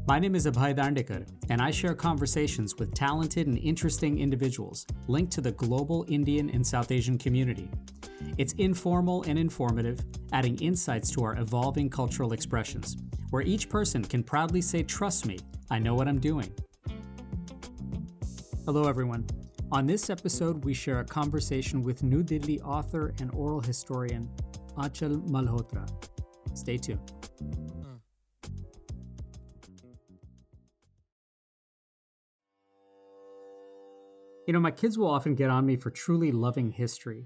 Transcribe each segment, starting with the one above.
My name is Abhay, and I share conversations with talented and interesting individuals linked to the global Indian and South Asian community. It's informal and informative, adding insights to our evolving cultural expressions, where each person can proudly say, "Trust me, I know what I'm doing." Hello, everyone. On this episode, we share a conversation with New Delhi author and oral historian Aanchal Malhotra. Stay tuned. My kids will often get on me for truly loving history.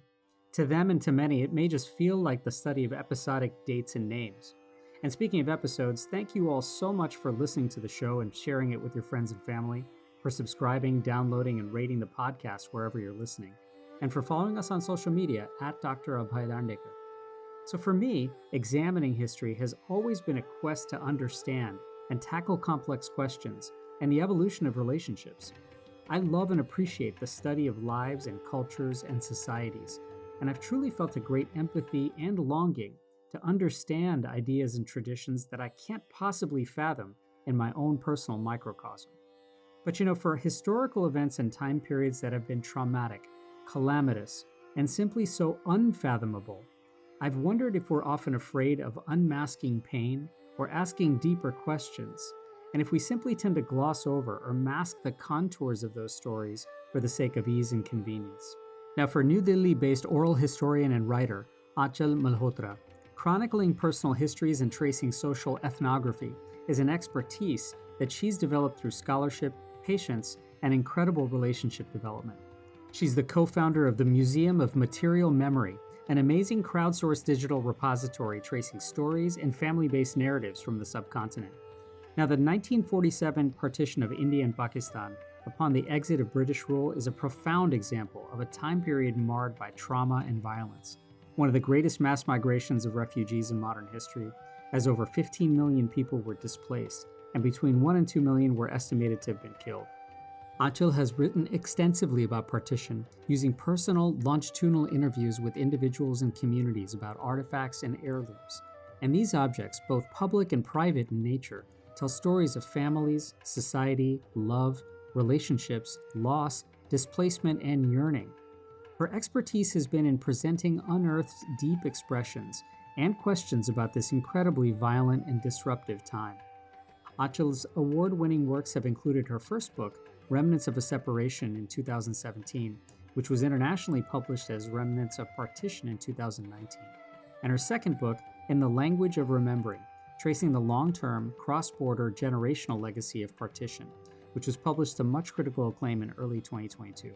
To them and to many, it may just feel like the study of episodic dates and names. And speaking of episodes, thank you all so much for listening to the show and sharing it with your friends and family, for subscribing, downloading, and rating the podcast wherever you're listening, and for following us on social media at Dr. Abhay. So for me, examining history has always been a quest to understand and tackle complex questions and the evolution of relationships. I love and appreciate the study of lives and cultures and societies, and I've truly felt a great empathy and longing to understand ideas and traditions that I can't possibly fathom in my own personal microcosm. But for historical events and time periods that have been traumatic, calamitous, and simply so unfathomable, I've wondered if we're often afraid of unmasking pain or asking deeper questions, and if we simply tend to gloss over or mask the contours of those stories for the sake of ease and convenience. Now, for New Delhi-based oral historian and writer Aanchal Malhotra, chronicling personal histories and tracing social ethnography is an expertise that she's developed through scholarship, patience, and incredible relationship development. She's the co-founder of the Museum of Material Memory, an amazing crowdsourced digital repository tracing stories and family-based narratives from the subcontinent. Now, the 1947 partition of India and Pakistan upon the exit of British rule is a profound example of a time period marred by trauma and violence, one of the greatest mass migrations of refugees in modern history, as over 15 million people were displaced, and between 1 and 2 million were estimated to have been killed. Aanchal has written extensively about partition, using personal, longitudinal interviews with individuals and communities about artifacts and heirlooms. And these objects, both public and private in nature, tell stories of families, society, love, relationships, loss, displacement, and yearning. Her expertise has been in presenting unearthed deep expressions and questions about this incredibly violent and disruptive time. Aanchal's award-winning works have included her first book, Remnants of a Separation, in 2017, which was internationally published as Remnants of Partition in 2019, and her second book, In the Language of Remembering, tracing the long-term, cross-border generational legacy of partition, which was published to much critical acclaim in early 2022.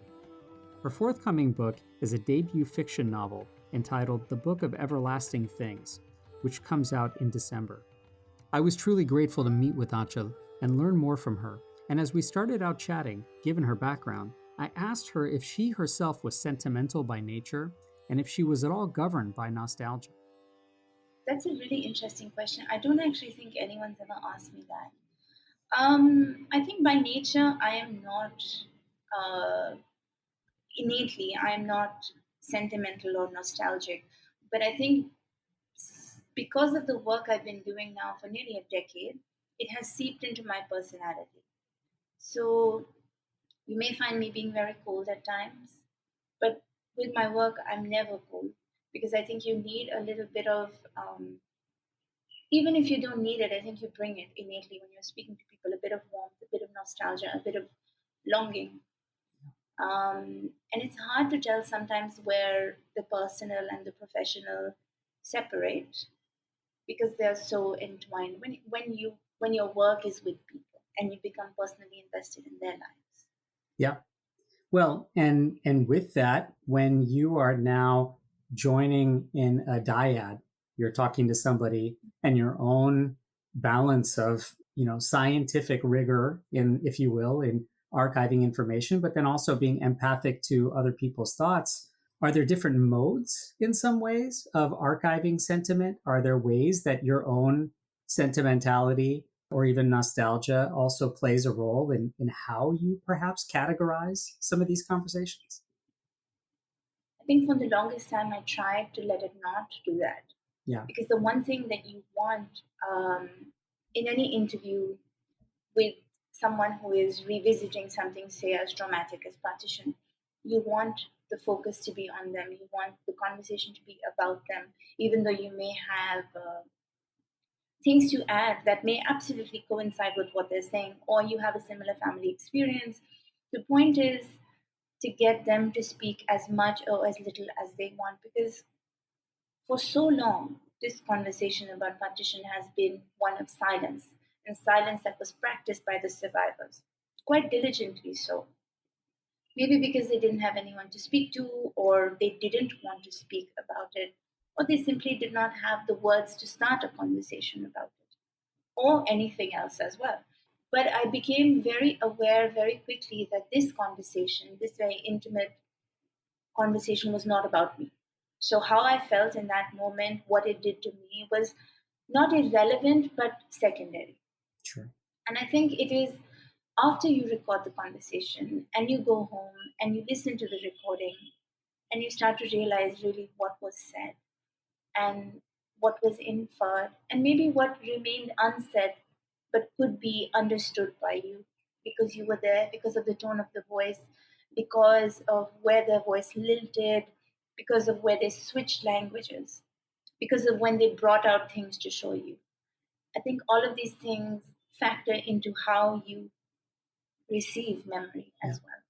Her forthcoming book is a debut fiction novel entitled The Book of Everlasting Things, which comes out in December. I was truly grateful to meet with Aanchal and learn more from her, and as we started out chatting, given her background, I asked her if she herself was sentimental by nature and if she was at all governed by nostalgia. That's a really interesting question. I don't actually think anyone's ever asked me that. I think by nature, I am not, innately, I am not sentimental or nostalgic. But I think because of the work I've been doing now for nearly a decade, it has seeped into my personality. So you may find me being very cold at times, but with my work, I'm never cold because I think you need a little bit of, even if you don't need it, I think you bring it innately when you're speaking to people, a bit of warmth, a bit of nostalgia, a bit of longing. And it's hard to tell sometimes where the personal and the professional separate because they're so entwined. When your work is with people and you become personally invested in their lives. Yeah. Well, and with that, when you are now joining in a dyad, you're talking to somebody and your own balance of, scientific rigor in, if you will, in archiving information, but then also being empathic to other people's thoughts. Are there different modes in some ways of archiving sentiment? Are there ways that your own sentimentality or even nostalgia also plays a role in how you perhaps categorize some of these conversations? I think for the longest time, I tried to let it not do that. Yeah. Because the one thing that you want in any interview with someone who is revisiting something, say, as traumatic as partition, you want the focus to be on them. You want the conversation to be about them, even though you may have things to add that may absolutely coincide with what they're saying, or you have a similar family experience. The point is to get them to speak as much or as little as they want, because for so long, this conversation about partition has been one of silence, and silence that was practiced by the survivors, quite diligently so. Maybe because they didn't have anyone to speak to, or they didn't want to speak about it, or they simply did not have the words to start a conversation about it, or anything else as well. But I became very aware very quickly that this conversation, this very intimate conversation, was not about me. So, how I felt in that moment, what it did to me, was not irrelevant but secondary. Sure. And I think it is after you record the conversation and you go home and you listen to the recording and you start to realize really what was said and what was inferred, and maybe what remained unsaid but could be understood by you because you were there, because of the tone of the voice, because of where their voice lilted, because of where they switched languages, because of when they brought out things to show you. I think all of these things factor into how you receive memory Yeah. as well,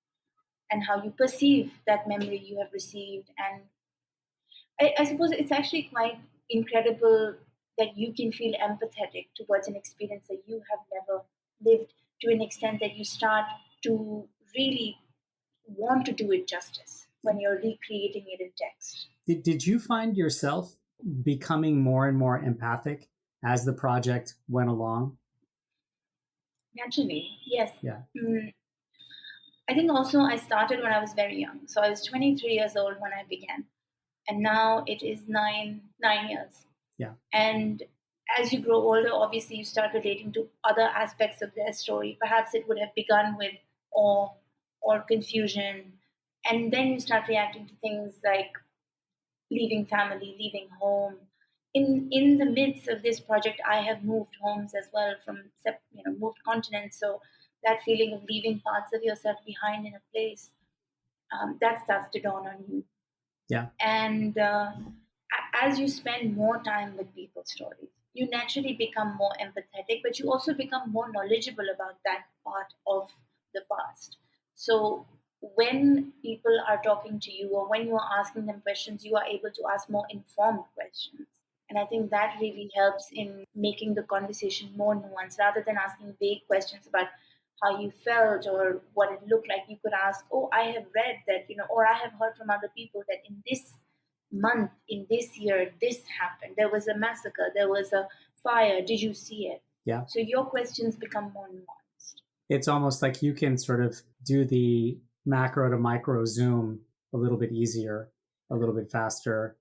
and how you perceive that memory you have received. And I suppose it's actually quite incredible that you can feel empathetic towards an experience that you have never lived, to an extent that you start to really want to do it justice when you're recreating it in text. Did you find yourself becoming more and more empathic as the project went along? Naturally, yes. Yeah. I think also I started when I was very young. So I was 23 years old when I began, and now it is nine years. Yeah. And as you grow older, obviously you start relating to other aspects of their story. Perhaps it would have begun with awe or confusion, and then you start reacting to things like leaving family, leaving home. In the midst of this project, I have moved homes as well, from moved continents. So that feeling of leaving parts of yourself behind in a place, that starts to dawn on you. Yeah. And as you spend more time with people's stories, you naturally become more empathetic, but you also become more knowledgeable about that part of the past. So when people are talking to you, or when you are asking them questions, you are able to ask more informed questions. And I think that really helps in making the conversation more nuanced. Rather than asking vague questions about how you felt or what it looked like, you could ask, oh, I have read that, or I have heard from other people that in this month, in this year, this happened. There was a massacre, there was a fire. Did you see it? Yeah. So your questions become more nuanced. It's almost like you can sort of do the macro to micro zoom a little bit easier, a little bit faster.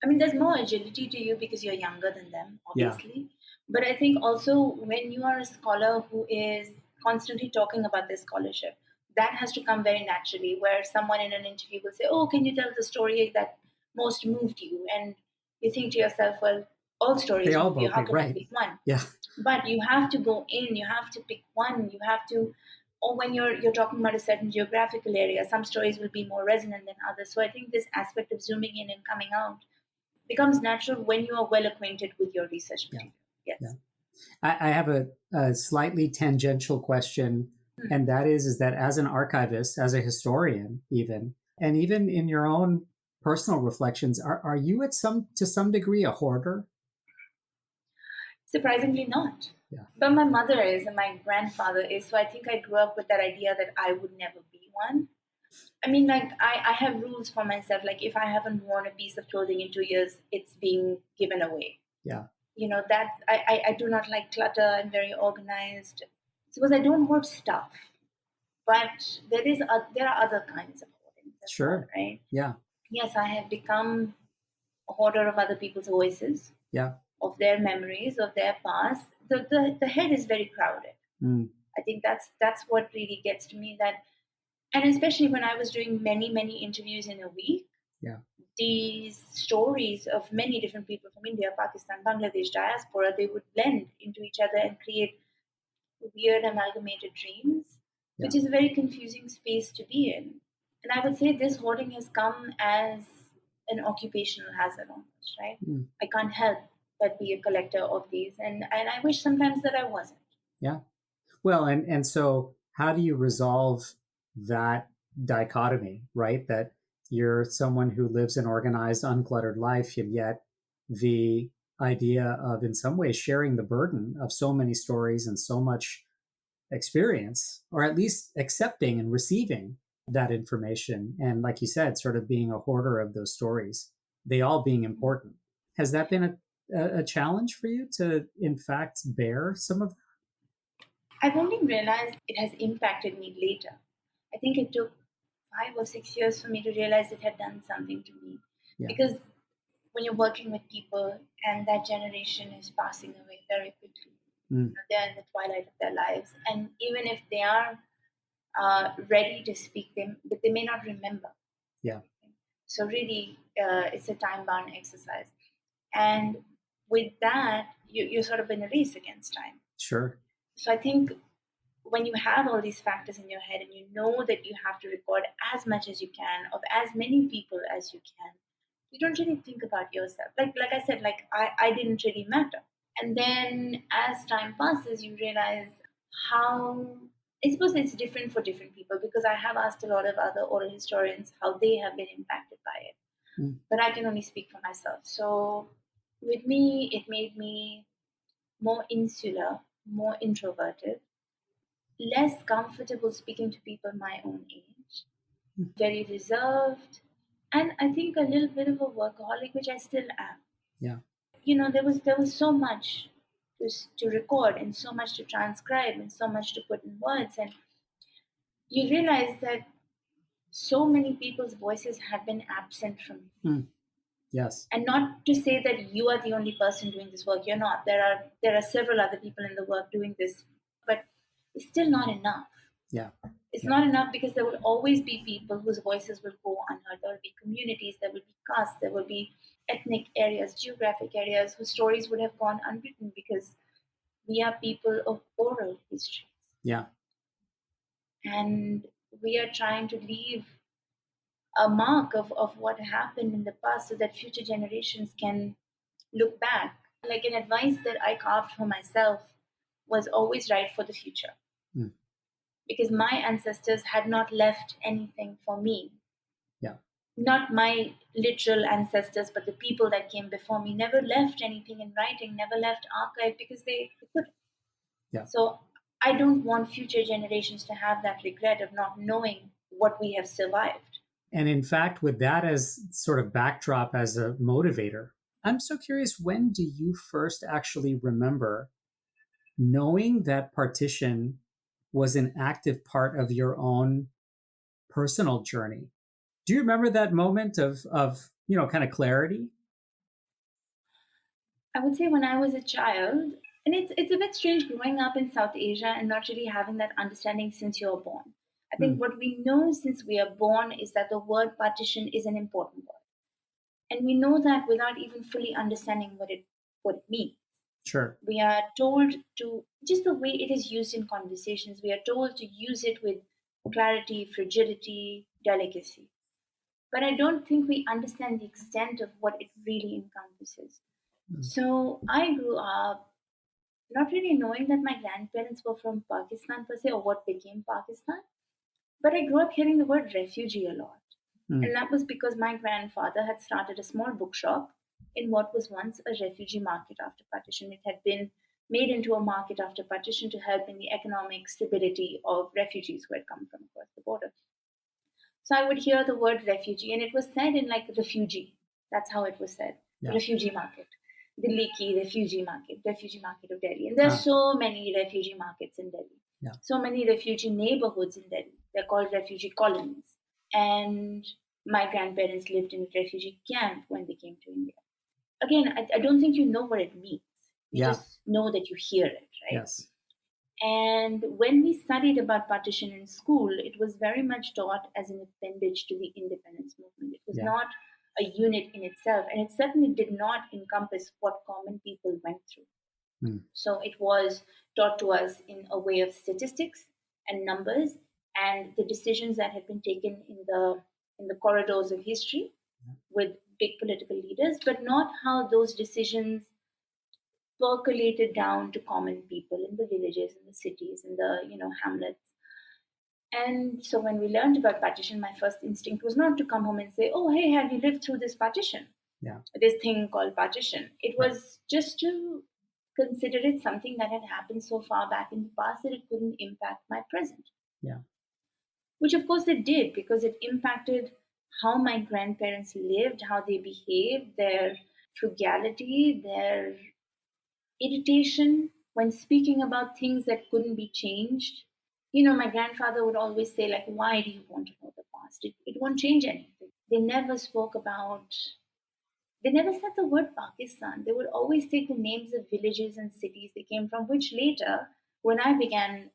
I mean, there's more agility to you because you're younger than them, Yeah. obviously. But I think also when you are a scholar who is constantly talking about this scholarship, that has to come very naturally, where someone in an interview will say, oh, can you tell the story that most moved you? And you think to yourself, well, all They stories all move you. both How me, can I right. pick one? Yeah. But you have to go in, you have to pick one, you have to, or when you're talking about a certain geographical area, some stories will be more resonant than others. So I think this aspect of zooming in and coming out becomes natural when you are well acquainted with your research material. Yes. Yeah. I have a slightly tangential question, and that is that as an archivist, as a historian, even, and even in your own personal reflections, are you to some degree a hoarder? Surprisingly not. Yeah. But my mother is and my grandfather is, so I think I grew up with that idea that I would never be one. I mean, like, I have rules for myself. Like, if I haven't worn a piece of clothing in 2 years, it's being given away. Yeah. That I do not like clutter. I'm very organized. Suppose I don't hoard stuff, but there are other kinds of hoarding as well, Sure. right? Yeah. Yes, I have become a hoarder of other people's voices, Yeah. of their memories, of their past. The head is very crowded. Mm. I think that's what really gets to me. That, and especially when I was doing many interviews in a week, Yeah. these stories of many different people from India, Pakistan, Bangladesh, diaspora, they would blend into each other and create weird amalgamated dreams, Yeah. which is a very confusing space to be in. And I would say this hoarding has come as an occupational hazard almost, right? Mm. I can't help but be a collector of these. And I wish sometimes that I wasn't. Yeah. Well, and so how do you resolve that dichotomy, right? That you're someone who lives an organized, uncluttered life, and yet the idea of, in some ways, sharing the burden of so many stories and so much experience, or at least accepting and receiving that information. And like you said, sort of being a hoarder of those stories, they all being important. Has that been a challenge for you to, in fact, bear some of I've only realized it has impacted me later. I think it took 5 or 6 years for me to realize it had done something to me. Yeah. Because when you're working with people and that generation is passing away very quickly, Mm. they're in the twilight of their lives. And even if they are ready to speak, but they may not remember. Yeah. So really, it's a time-bound exercise. And with that, you're sort of in a race against time. Sure. So I think when you have all these factors in your head and you know that you have to record as much as you can of as many people as you can, you don't really think about yourself. Like I said, like I didn't really matter. And then as time passes, you realize how, I suppose it's different for different people because I have asked a lot of other oral historians how they have been impacted by it. Mm. But I can only speak for myself. So with me, it made me more insular, more introverted, less comfortable speaking to people my own age, very reserved, and I think a little bit of a workaholic, which I still am. Yeah. There was so much to record and so much to transcribe and so much to put in words, and you realize that so many people's voices have been absent from you. Mm. Yes. And not to say that you are the only person doing this work. You're not. There are several other people in the work doing this, but it's still not enough. Yeah. It's Yeah. not enough because there will always be people whose voices will go unheard. There will be communities, there will be castes, there will be ethnic areas, geographic areas whose stories would have gone unwritten because we are people of oral histories. Yeah. And we are trying to leave a mark of what happened in the past so that future generations can look back. Like an advice that I carved for myself was always write for the future. Mm. Because my ancestors had not left anything for me. Yeah. Not my literal ancestors, but the people that came before me never left anything in writing, never left archive because they couldn't. Yeah. So I don't want future generations to have that regret of not knowing what we have survived. And in fact, with that as sort of backdrop as a motivator, I'm so curious, when do you first actually remember knowing that partition was an active part of your own personal journey? Do you remember that moment of kind of clarity? I would say when I was a child, and it's a bit strange growing up in South Asia and not really having that understanding since you're born. I think Mm. what we know since we are born is that the word partition is an important word. And we know that without even fully understanding what it means. Sure. We are told to, just the way it is used in conversations, we are told to use it with clarity, fragility, delicacy. But I don't think we understand the extent of what it really encompasses. Mm. So I grew up not really knowing that my grandparents were from Pakistan per se or what became Pakistan, but I grew up hearing the word refugee a lot. Mm. And that was because my grandfather had started a small bookshop in what was once a refugee market after partition. It had been made into a market after partition to help in the economic stability of refugees who had come from across the border. So I would hear the word refugee, and it was said in like refugee. That's how it was said. Yeah. Refugee market. Delhi ki refugee market of Delhi. And there are Ah. so many refugee markets in Delhi. Yeah. So many refugee neighborhoods in Delhi. They're called refugee colonies. And my grandparents lived in a refugee camp when they came to India. Again, I don't think you know what it means. You Yeah. just know that you hear it, right? Yes. And when we studied about partition in school, it was very much taught as an appendage to the independence movement. It was Yeah. not a unit in itself, and it certainly did not encompass what common people went through. Mm. So it was taught to us in a way of statistics and numbers and the decisions that had been taken in the corridors of history with big political leaders, but not how those decisions percolated down to common people in the villages, in the cities, in the hamlets. And so when we learned about partition, my first instinct was not to come home and say, "Oh, hey, have you lived through this partition? Yeah. This thing called partition." It Right. was just to consider it something that had happened so far back in the past that it couldn't impact my present. Yeah. Which, of course, it did because it impacted how my grandparents lived, how they behaved, their frugality, their irritation when speaking about things that couldn't be changed. My grandfather would always say, like, why do you want to know the past? It won't change anything. They never spoke about, they never said the word Pakistan. They would always take the names of villages and cities they came from, which later, when I began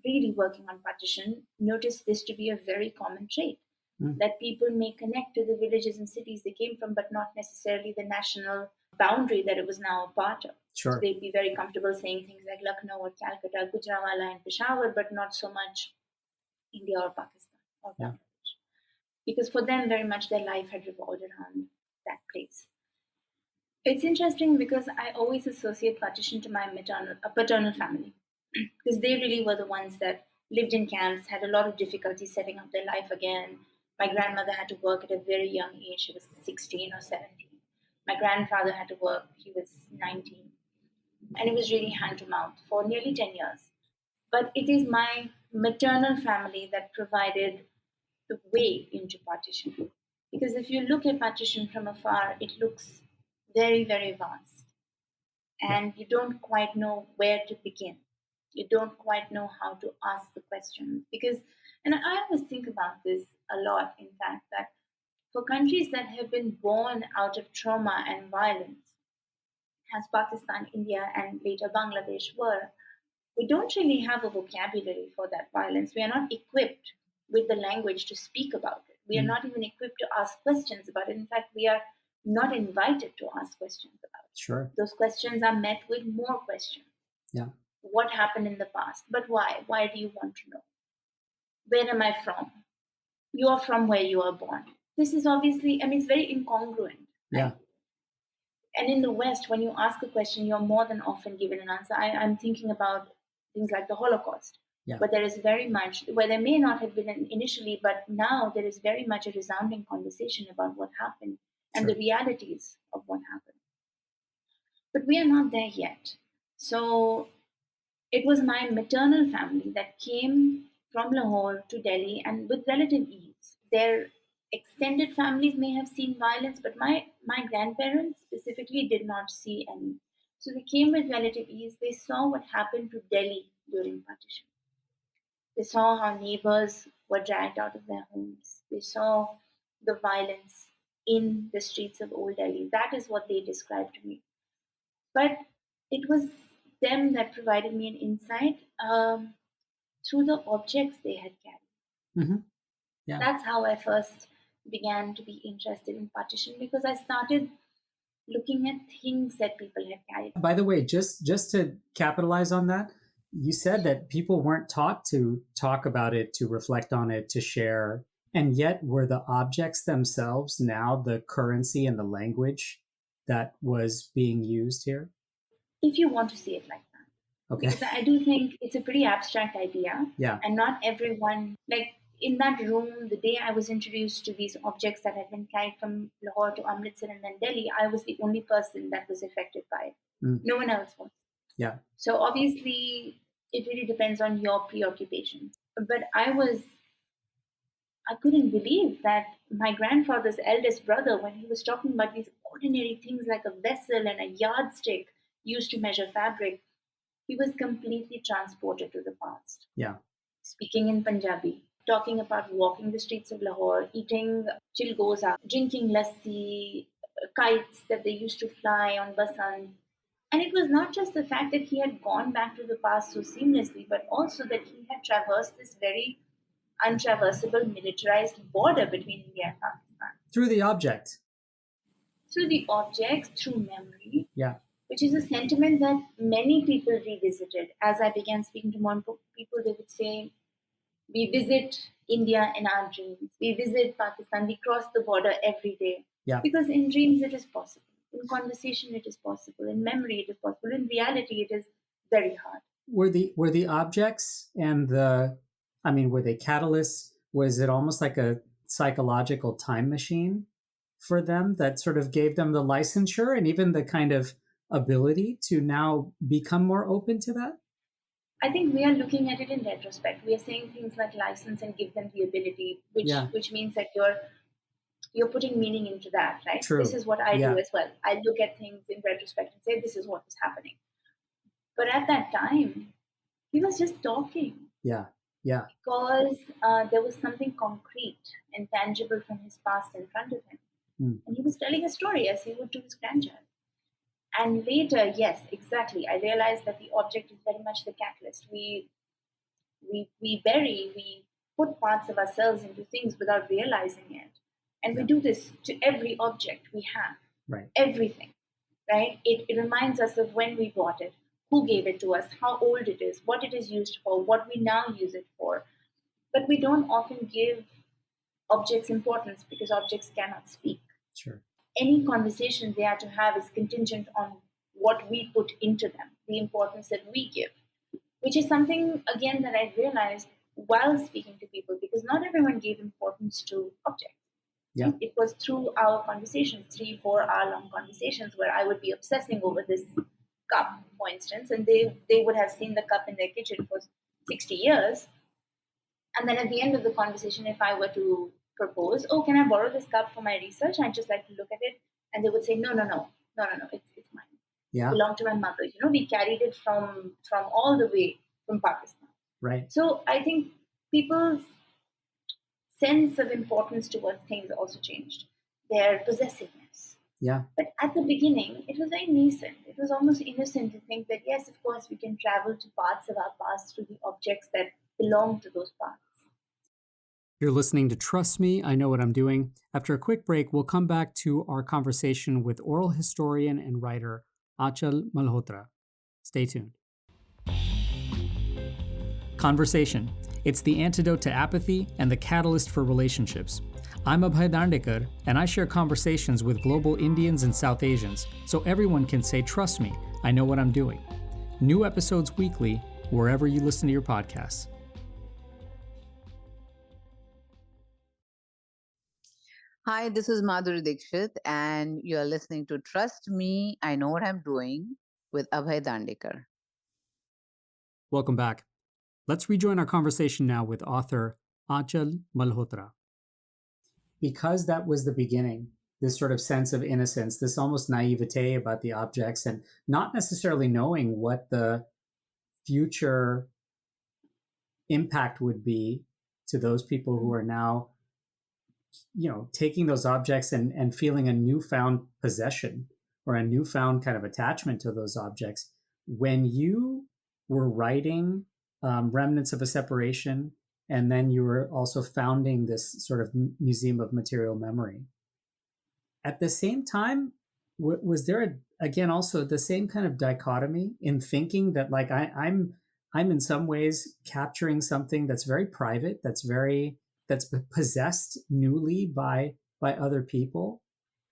really working on partition, noticed this to be a very common trait. Mm. That people may connect to the villages and cities they came from, but not necessarily the national boundary that it was now a part of. So Sure. they'd be very comfortable saying things like Lucknow or Calcutta, Gujranwala and Peshawar, but not so much India or Pakistan or Yeah. Bangladesh. Because for them, very much their life had revolved around that place. It's interesting because I always associate partition to my paternal family because they really were the ones that lived in camps, had a lot of difficulty setting up their life again. My grandmother had to work at a very young age. She was 16 or 17. My grandfather had to work. He was 19. And it was really hand to mouth for nearly 10 years. But it is my maternal family that provided the way into partition. Because if you look at partition from afar, it looks very, very vast. And you don't quite know where to begin. You don't quite know how to ask the questions. Because, and I always think about this a lot, in fact, that for countries that have been born out of trauma and violence, as Pakistan, India, and later Bangladesh were, we don't really have a vocabulary for that violence. We are not equipped with the language to speak about it. We are not even equipped to ask questions about it. In fact, we are not invited to ask questions about it. Sure. Those questions are met with more questions. Yeah. What happened in the past? But why? Why do you want to know? Where am I from? You are from where you are born. This is obviously, I mean, it's very incongruent. Yeah. Right? And in the West, when you ask a question, you're more than often given an answer. I'm thinking about things like the Holocaust, Yeah. where there is very much, where there may not have been initially, but now there is very much a resounding conversation about what happened and Sure. the realities of what happened. But we are not there yet. So it was my maternal family that came from Lahore to Delhi and with relative ease. Their extended families may have seen violence, but my grandparents specifically did not see any. So they came with relative ease. They saw what happened to Delhi during partition. They saw how neighbors were dragged out of their homes. They saw the violence in the streets of Old Delhi. That is what they described to me. But it was them that provided me an insight through the objects they had carried. Mm-hmm. Yeah. That's how I first began to be interested in partition because I started looking at things that people had carried. By the way, just to capitalize on that, you said that people weren't taught to talk about it, to reflect on it, to share, and yet were the objects themselves now the currency and the language that was being used here? If you want to see it like that. Okay. Because I do think it's a pretty abstract idea. Yeah. And not everyone, like in that room, the day I was introduced to these objects that had been carried from Lahore to Amritsar and then Delhi, I was the only person that was affected by it. No one else was. Yeah. So obviously, it really depends on your preoccupation. But I couldn't believe that my grandfather's eldest brother, when he was talking about these ordinary things like a vessel and a yardstick used to measure fabric, he was completely transported to the past. Yeah. Speaking in Punjabi, talking about walking the streets of Lahore, eating chilgoza, drinking lassi, kites that they used to fly on Basant. And it was not just the fact that he had gone back to the past so seamlessly, but also that he had traversed this very untraversable militarized border between India and Pakistan. Through the object. through the objects, through memory, Yeah. which is a sentiment that many people revisited. As I began speaking to more people, they would say, we visit India in our dreams. We visit Pakistan. We cross the border every day. Yeah. Because in dreams it is possible. In conversation it is possible. In memory it is possible. In reality it is very hard. Were the objects and were they catalysts? Was it almost like a psychological time machine for them that sort of gave them the licensure and even the kind of ability to now become more open to that? I think we are looking at it in retrospect. We are saying things like license and give them the ability, Yeah. which means that you're putting meaning into that, right? True. This is what I Yeah. do as well. I look at things in retrospect and say this is what is happening. But at that time, he was just talking. Yeah. Yeah. Because there was something concrete and tangible from his past in front of him. And he was telling a story as he would to his grandchild. And later, yes, exactly, I realized that the object is very much the catalyst. We put parts of ourselves into things without realizing it. And we do this to every object we have. Right. Everything. Right? It reminds us of when we bought it, who gave it to us, how old it is, what it is used for, what we now use it for. But we don't often give objects importance because objects cannot speak. Sure. Any conversation they are to have is contingent on what we put into them, the importance that we give, which is something, again, that I realized while speaking to people, because not everyone gave importance to objects. Yeah. It was through our conversations, 3-4 hour long conversations, where I would be obsessing over this cup, for instance, and they would have seen the cup in their kitchen for 60 years. And then at the end of the conversation, if I were to propose, oh, can I borrow this cup for my research? I'd just like to look at it. And they would say, no, it's mine. Yeah. It belonged to my mother. We carried it from all the way from Pakistan. Right. So I think people's sense of importance towards things also changed. Their possessiveness. Yeah. But at the beginning, it was very nascent. It was almost innocent to think that, yes, of course, we can travel to parts of our past through the objects that belong to those parts. You're listening to Trust Me, I Know What I'm Doing. After a quick break, we'll come back to our conversation with oral historian and writer Aanchal Malhotra. Stay tuned. Conversation. It's the antidote to apathy and the catalyst for relationships. I'm Abhay Dandekar, and I share conversations with global Indians and South Asians, so everyone can say, trust me, I know what I'm doing. New episodes weekly, wherever you listen to your podcasts. Hi, this is Madhuri Dixit, and you're listening to Trust Me, I Know What I'm Doing with Abhay Dandekar. Welcome back. Let's rejoin our conversation now with author Aanchal Malhotra. Because that was the beginning, this sort of sense of innocence, this almost naivete about the objects, and not necessarily knowing what the future impact would be to those people who are now, taking those objects and feeling a newfound possession or a newfound kind of attachment to those objects. When you were writing Remnants of a Separation, and then you were also founding this sort of Museum of Material Memory, at the same time, was there again also the same kind of dichotomy in thinking that, like, I'm in some ways capturing something that's very private, that's possessed newly by other people,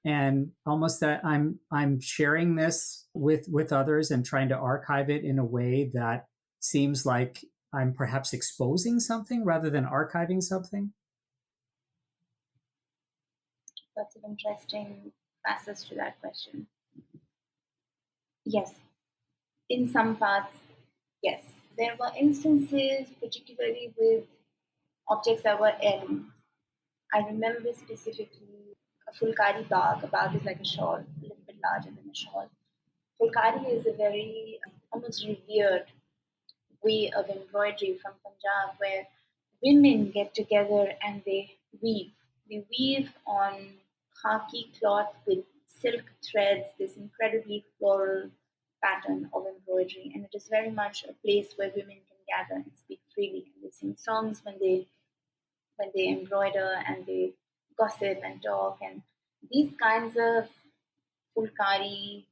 and almost that I'm sharing this with others and trying to archive it in a way that seems like I'm perhaps exposing something rather than archiving something? That's an interesting facet to that question. Yes, in some parts, yes. There were instances, particularly with objects that were heirlooms. I remember specifically a fulkari bag. A bag is like a shawl, a little bit larger than a shawl. Fulkari is a very almost revered way of embroidery from Punjab, where women get together and they weave. They weave on khaki cloth with silk threads, this incredibly floral pattern of embroidery. And it is very much a place where women can gather and speak freely. And they sing songs when they embroider, and they gossip and talk. And these kinds of fulkari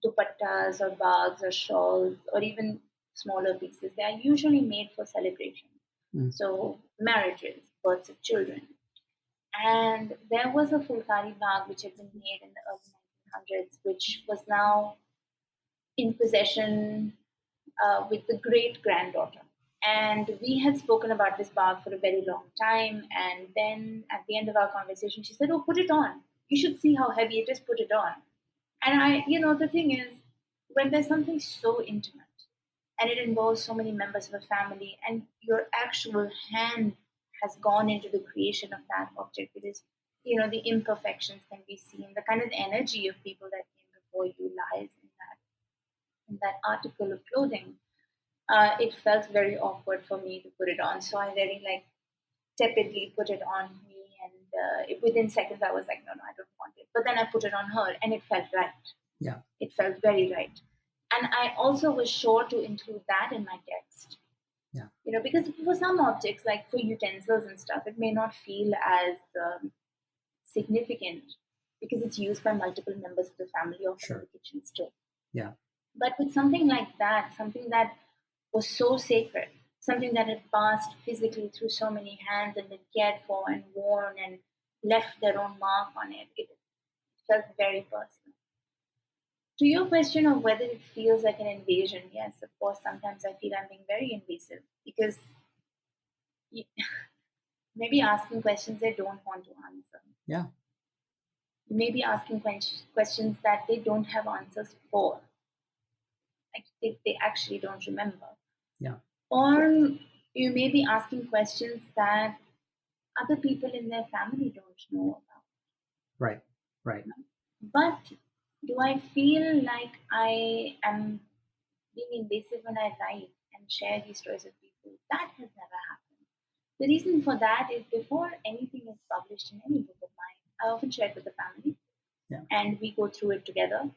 dupattas or bags or shawls or even smaller pieces. They are usually made for celebration. So marriages, births of children. And there was a fulkari bag which had been made in the early 1900s, which was now in possession with the great granddaughter. And we had spoken about this bag for a very long time. And then at the end of our conversation, she said, "Oh, put it on. You should see how heavy it is. Put it on." And the thing is, when there's something so intimate and it involves so many members of a family, and your actual hand has gone into the creation of that object, because the imperfections can be seen, the kind of energy of people that came before you lies in that article of clothing. It felt very awkward for me to put it on, so I very tepidly put it on me, and within seconds I was like, no, I don't want it. But then I put it on her, and it felt right. Yeah, it felt very right. And I also was sure to include that in my text. Yeah. Because for some objects, like for utensils and stuff, it may not feel as significant because it's used by multiple members of the family, often Sure. in the kitchen still. Yeah. But with something like that, something that was so sacred, something that had passed physically through so many hands and been cared for and worn and left their own mark on it, it felt very personal. To your question of whether it feels like an invasion, yes, of course, sometimes I feel I'm being very invasive because you, maybe asking questions they don't want to answer. Yeah. You may be asking questions that they don't have answers for. Like they actually don't remember. Yeah. Or you may be asking questions that other people in their family don't know about. Right. Right. But do I feel like I am being invasive when I write and share these stories with people? That has never happened. The reason for that is before anything is published in any book of mine, I often share it with the family. Yeah. And we go through it together.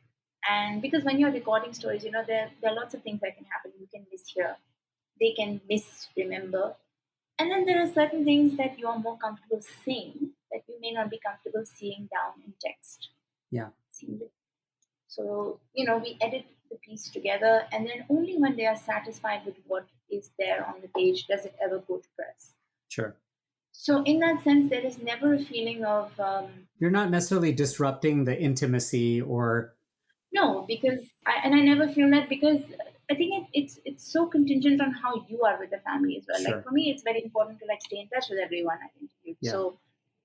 And because when you're recording stories, there are lots of things that can happen. You can mishear, they can misremember. And then there are certain things that you are more comfortable seeing that you may not be comfortable seeing down in text. Yeah. So, we edit the piece together, and then only when they are satisfied with what is there on the page does it ever go to press. Sure. So, in that sense, there is never a feeling of. You're not necessarily disrupting the intimacy or. No, because I never feel that, because I think it's so contingent on how you are with the family as well. Sure. Like for me, it's very important to stay in touch with everyone I've interviewed. Yeah. So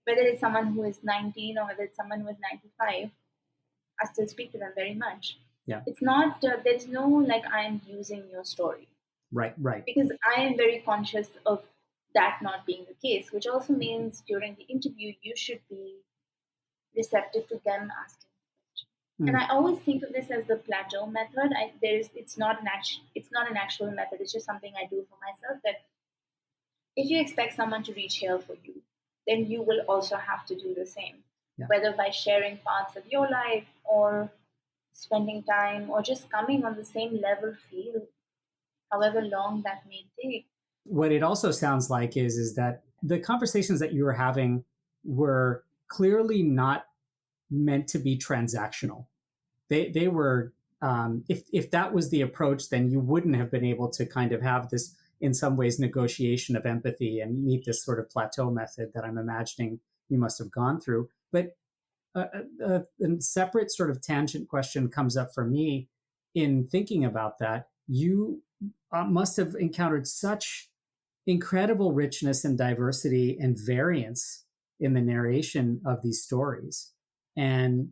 whether it's someone who is 19 or whether it's someone who is 95, I still speak to them very much. Yeah. It's not, there's no I'm using your story. Right. Because I am very conscious of that not being the case, which also means during the interview, you should be receptive to them asking questions. And I always think of this as the plateau method. It's not an actual method. It's just something I do for myself, that if you expect someone to reach here for you, then you will also have to do the same. Yeah. Whether by sharing parts of your life or spending time or just coming on the same level field, however long that may take. What it also sounds like is that the conversations that you were having were clearly not meant to be transactional. They were, if that was the approach, then you wouldn't have been able to kind of have this, in some ways, negotiation of empathy and meet this sort of plateau method that I'm imagining you must have gone through. But a separate sort of tangent question comes up for me in thinking about that. You must have encountered such incredible richness and diversity and variance in the narration of these stories, and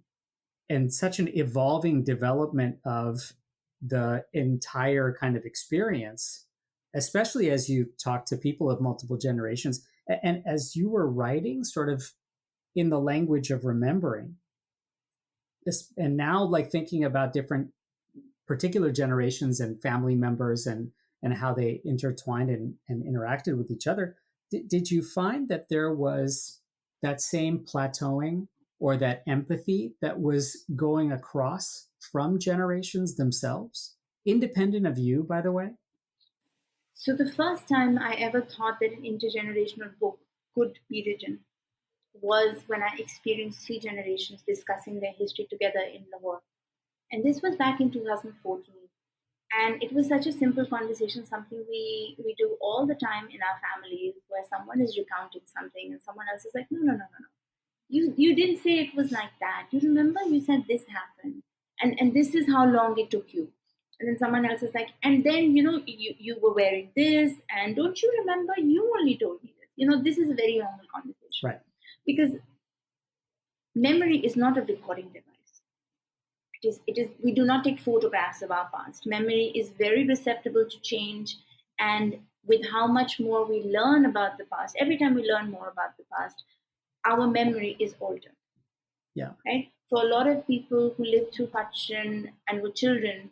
such an evolving development of the entire kind of experience, especially as you talk to people of multiple generations. And as you were writing sort of in the language of remembering this, and now thinking about different particular generations and family members and how they intertwined and interacted with each other, did you find that there was that same plateauing or that empathy that was going across from generations themselves, independent of you, by the way? So the first time I ever thought that an intergenerational book could be written was when I experienced three generations discussing their history together in Lahore. And this was back in 2014. And it was such a simple conversation, something we do all the time in our families, where someone is recounting something and someone else is like, no, no, no, no, no. You didn't say it was like that. You remember you said this happened. And this is how long it took you. And then someone else is like, and then, you were wearing this, and don't you remember you only told me this? This is a very normal conversation. Right. Because memory is not a recording device. It is we do not take photographs of our past. Memory is very susceptible to change, and with how much more we learn about the past, every time we learn more about the past, our memory is altered. Yeah. Right? For a lot of people who lived through partition and were children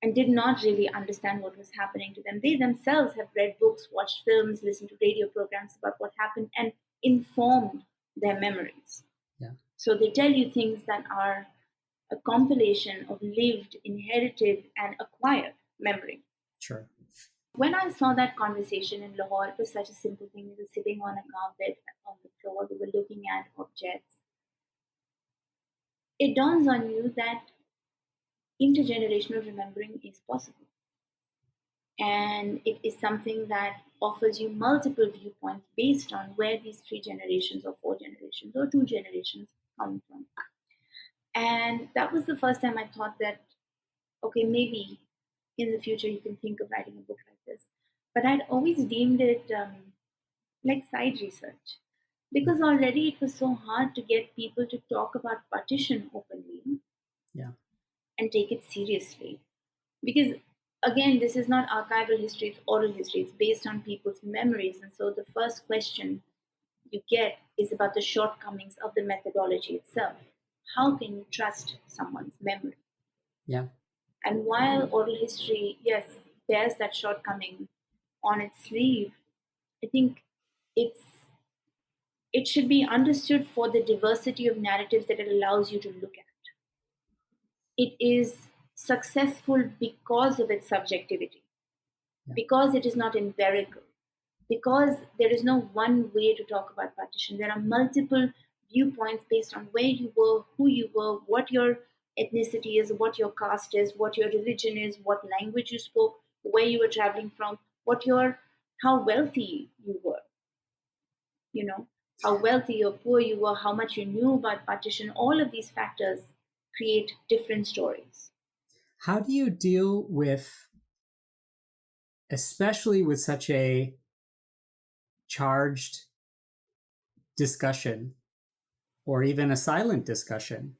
and did not really understand what was happening to them, they themselves have read books, watched films, listened to radio programs about what happened, and informed their memories. Yeah. So they tell you things that are a compilation of lived, inherited, and acquired memory. Sure. When I saw that conversation in Lahore, it was such a simple thing. We were sitting on a carpet on the floor, we were looking at objects. It dawns on you that intergenerational remembering is possible. And it is something that offers you multiple viewpoints based on where these three generations or four generations or two generations come from. And that was the first time I thought that, okay, maybe in the future you can think of writing a book like this. But I'd always deemed it like side research, because already it was so hard to get people to talk about partition openly. Yeah. And take it seriously. Because again, this is not archival history, it's oral history, it's based on people's memories. And so the first question you get is about the shortcomings of the methodology itself. How can you trust someone's memory? Yeah. And while oral history, yes, bears that shortcoming on its sleeve, I think it should be understood for the diversity of narratives that it allows you to look at. It is successful because of its subjectivity, because it is not empirical, because there is no one way to talk about partition. There are multiple viewpoints based on where you were, who you were, what your ethnicity is, what your caste is, what your religion is, what language you spoke, where you were traveling from, how wealthy you were, how wealthy or poor you were, how much you knew about partition. All of these factors create different stories. How do you deal with, especially with such a charged discussion, or even a silent discussion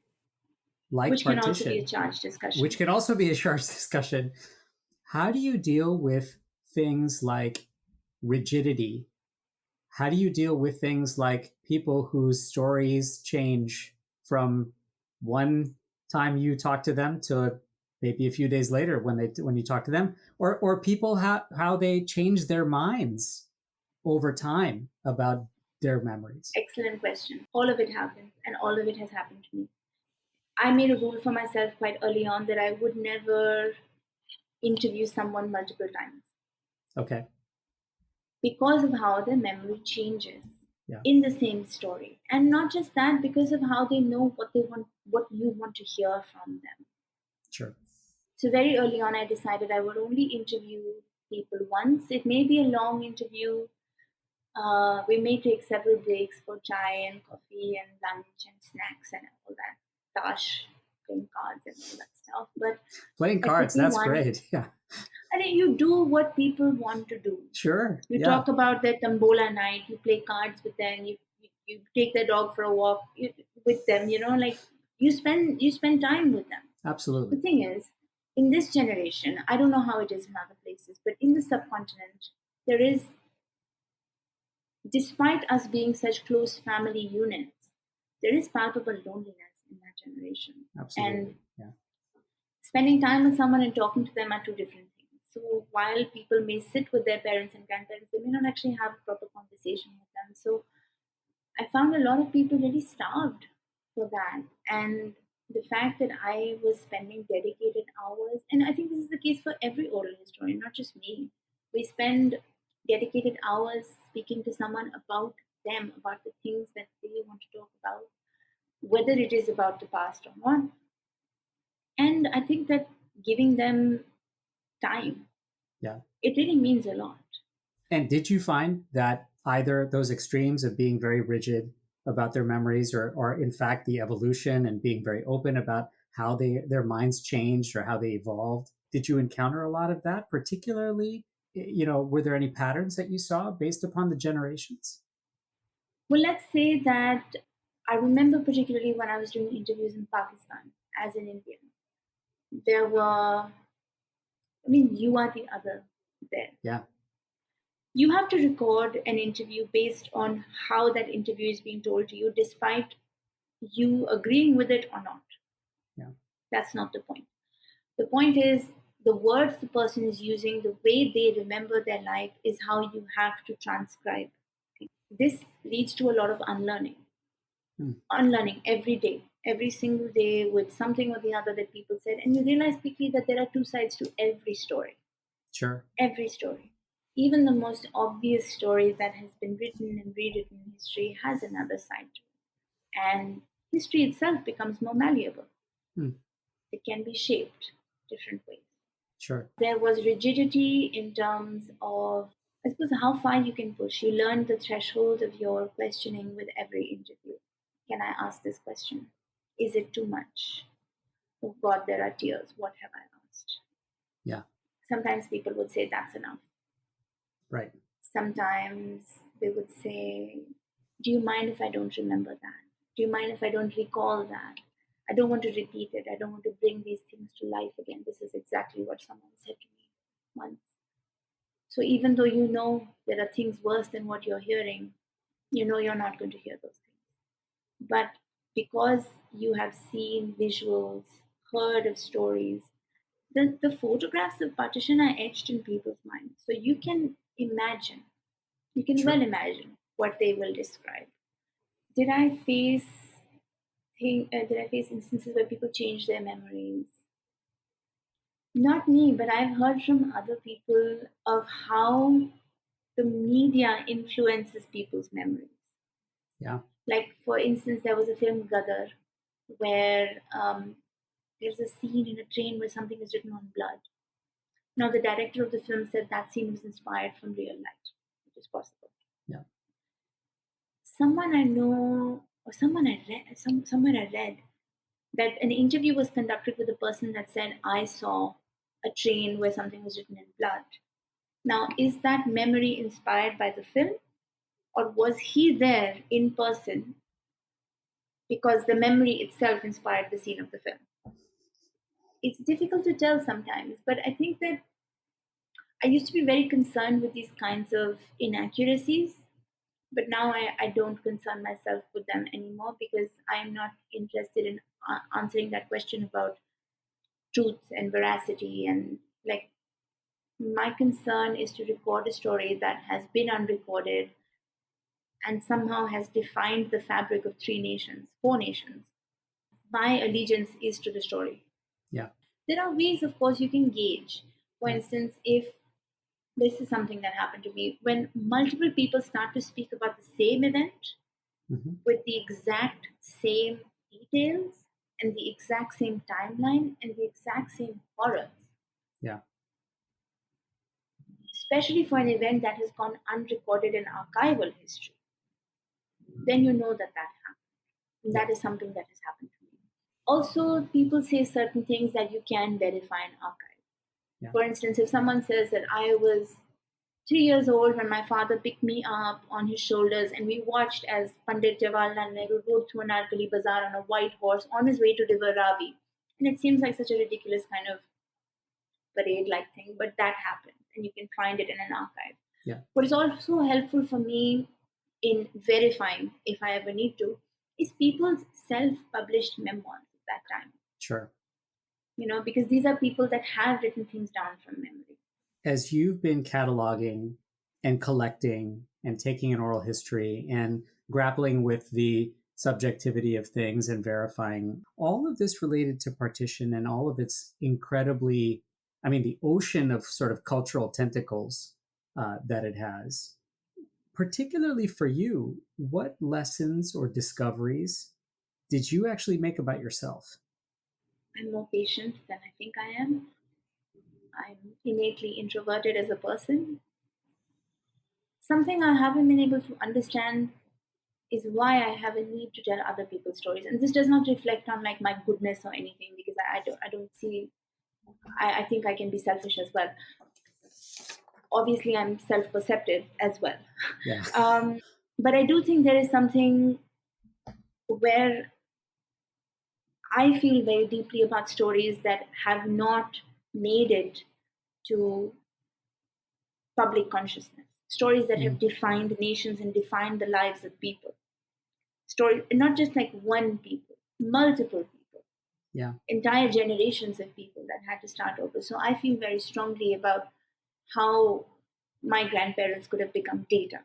like which can also be a partition, charged discussion. which can also be a charged discussion? How do you deal with things like rigidity? How do you deal with things like people whose stories change from one time you talk to them to maybe a few days later when you talk to them, or people how they change their minds over time about their memories? Excellent question. All of it happens, and all of it has happened to me. I made a rule for myself quite early on that I would never interview someone multiple times. Okay. Because of how their memory changes Yeah. in the same story. And not just that, because of how they know what you want to hear from them. Sure. So very early on, I decided I would only interview people once. It may be a long interview. We may take several breaks for chai and coffee and lunch and snacks and all that tash, playing cards and all that stuff. But playing cards, that's great. Yeah. I think you do what people want to do. Sure. You talk about their tambola night. You play cards with them. You take their dog for a walk with them. Like you spend time with them. Absolutely. The thing is, in this generation, I don't know how it is in other places, but in the subcontinent, there is, despite us being such close family units, there is palpable loneliness in that generation. Absolutely. And yeah. Spending time with someone and talking to them are two different things. So while people may sit with their parents and grandparents, they may not actually have a proper conversation with them. So I found a lot of people really starved for that. And the fact that I was spending dedicated hours, and I think this is the case for every oral historian, not just me. We spend dedicated hours speaking to someone about them about the things that they want to talk about, whether it is about the past or not. And I think that giving them time, Yeah. it really means a lot. And did you find that either those extremes of being very rigid about their memories, or in fact the evolution and being very open about how their minds changed or how they evolved? Did you encounter a lot of that, particularly? Were there any patterns that you saw based upon the generations? Well, let's say that I remember particularly when I was doing interviews in Pakistan as an Indian, there were, I mean, you are the other there. Yeah. You have to record an interview based on how that interview is being told to you, despite you agreeing with it or not. Yeah. That's not the point. The point is the words the person is using, the way they remember their life is how you have to transcribe. This leads to a lot of unlearning. Hmm. Unlearning every day, every single day with something or the other that people said. And you realize quickly that there are two sides to every story. Sure. Every story. Even the most obvious story that has been written and rewritten in history has another side to it. And history itself becomes more malleable. Hmm. It can be shaped different ways. Sure. There was rigidity in terms of, I suppose, how far you can push. You learn the threshold of your questioning with every interview. Can I ask this question? Is it too much? Oh God, there are tears. What have I asked? Yeah. Sometimes people would say that's enough. Right. Sometimes they would say, do you mind if I don't remember that? Do you mind if I don't recall that? I don't want to repeat it. I don't want to bring these things to life again. This is exactly what someone said to me once. So even though you know there are things worse than what you're hearing, you know you're not going to hear those things. But because you have seen visuals, heard of stories, the photographs of partition are etched in people's minds. So you can imagine, you can Sure. well imagine what they will describe. Did I face did I face instances where people change their memories? Not me, but I've heard from other people of how the media influences people's memories. Yeah. Like, for instance, there was a film Gadar where there's a scene in a train where something is written on blood. Now, the director of the film said that scene was inspired from real life, which is possible. Yeah. Someone I know, or someone I read, somewhere I read that an interview was conducted with a person that said, I saw a train where something was written in blood. Now, is that memory inspired by the film? Or was he there in person because the memory itself inspired the scene of the film? It's difficult to tell sometimes, but I think that I used to be very concerned with these kinds of inaccuracies, but now I don't concern myself with them anymore because I'm not interested in answering that question about truth and veracity. And like, my concern is to record a story that has been unrecorded and somehow has defined the fabric of three nations, four nations. My allegiance is to the story. Yeah. There are ways, of course, you can gauge. For Yeah. instance, if this is something that happened to me, when multiple people start to speak about the same event Mm-hmm. with the exact same details and the exact same timeline and the exact same horrors, Yeah. especially for an event that has gone unrecorded in archival history, then you know that happened. And Yeah. that is something that has happened to me. Also, people say certain things that you can verify in archive. Yeah. For instance, if someone says that I was 3 years old when my father picked me up on his shoulders and we watched as Pandit Jawaharlal Nehru rode through Anarkali Bazaar on a white horse on his way to River Ravi. And it seems like such a ridiculous kind of parade like thing, but that happened and you can find it in an archive. Yeah. What is also helpful for me in verifying, if I ever need to, is people's self published memoirs at that time. Sure. Because these are people that have written things down from memory. As you've been cataloging and collecting and taking an oral history and grappling with the subjectivity of things and verifying all of this related to partition and all of its incredibly, I mean, the ocean of sort of cultural tentacles that it has, particularly for you, what lessons or discoveries did you actually make about yourself? I'm more patient than I think I am. I'm innately introverted as a person. Something I haven't been able to understand is why I have a need to tell other people's stories. And this does not reflect on like my goodness or anything, because I don't see, I think I can be selfish as well. Obviously, I'm self perceptive as well. Yeah. But I do think there is something where I feel very deeply about stories that have not made it to public consciousness, stories that have Mm, defined nations and defined the lives of people. Stories, not just like one people, multiple people, yeah. entire generations of people that had to start over. So I feel very strongly about how my grandparents could have become data,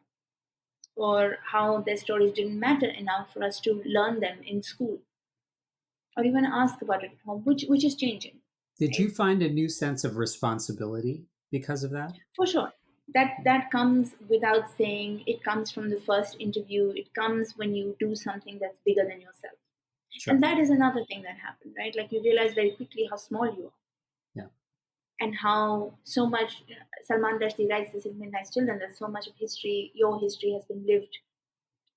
or how their stories didn't matter enough for us to learn them in school or even ask about it at home, which is changing, Did you right? find a new sense of responsibility because of that? For sure. That comes without saying. It comes from the first interview. It comes when you do something that's bigger than yourself. And Sure. that is another thing that happened, right? Like you realize very quickly how small you are, Yeah. and how so much Salman Rushdie writes this in Midnight Children, that so much of history, your history has been lived,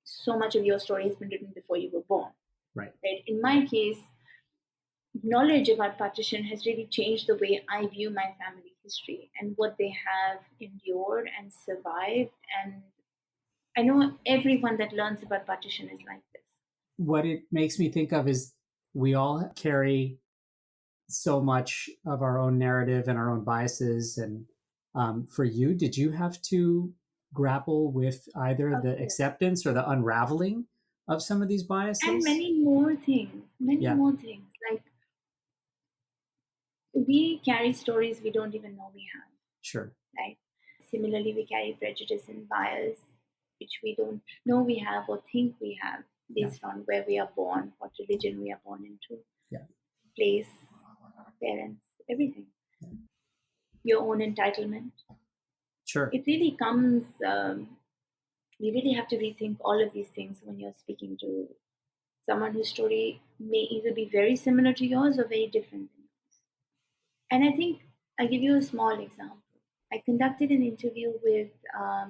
so much of your story has been written before you were born. Right. Right? In my case, knowledge about partition has really changed the way I view my family history and what they have endured and survived. And I know everyone that learns about partition is like this. What it makes me think of is we all carry so much of our own narrative and our own biases. And for you, did you have to grapple with either Of the course. acceptance or the unraveling of some of these And biases? many more things, many Yeah, more things. Like we carry stories we don't even know we have, sure. right? Similarly, we carry prejudice and bias, which we don't know we have or think we have Yeah, based on where we are born, what religion we are born into, yeah, place, parents, everything. Your own entitlement. sure. It really comes, you really have to rethink all of these things when you're speaking to someone whose story may either be very similar to yours or very different than yours. And I think I'll give you a small example. I conducted an interview with a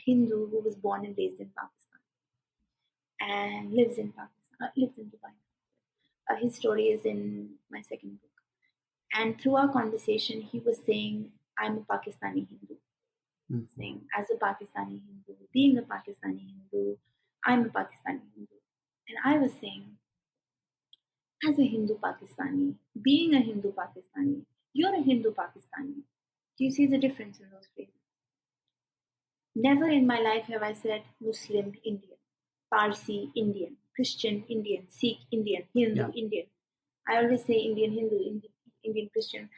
Hindu who was born and raised in Pakistan and lives in Pakistan, lives in Dubai. His story is in my second book. And through our conversation, he was saying, I'm a Pakistani Hindu. Mhm. Saying, as a Pakistani Hindu, being a Pakistani Hindu, I'm a Pakistani Hindu. And I was saying, as a Hindu Pakistani, being a Hindu Pakistani, you're a Hindu Pakistani. Do you see the difference in those phrases? Never in my life have I said Muslim Indian, Parsi Indian, Christian Indian, Sikh Indian, Hindu Yeah, Indian. I always say Indian Hindu, Indian Christian.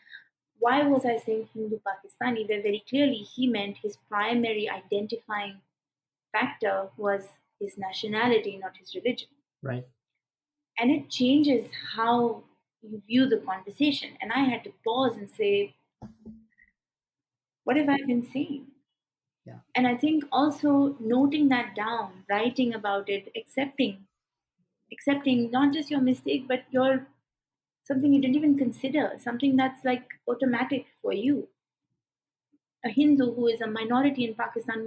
Why was I saying Hindu Pakistani? Where very clearly he meant his primary identifying factor was his nationality, not his religion. right. And it changes how you view the conversation. And I had to pause and say, what have I been saying? Yeah, And I think also noting that down, writing about it, accepting not just your mistake, but your something you didn't even consider, something that's like automatic for you. A Hindu who is a minority in Pakistan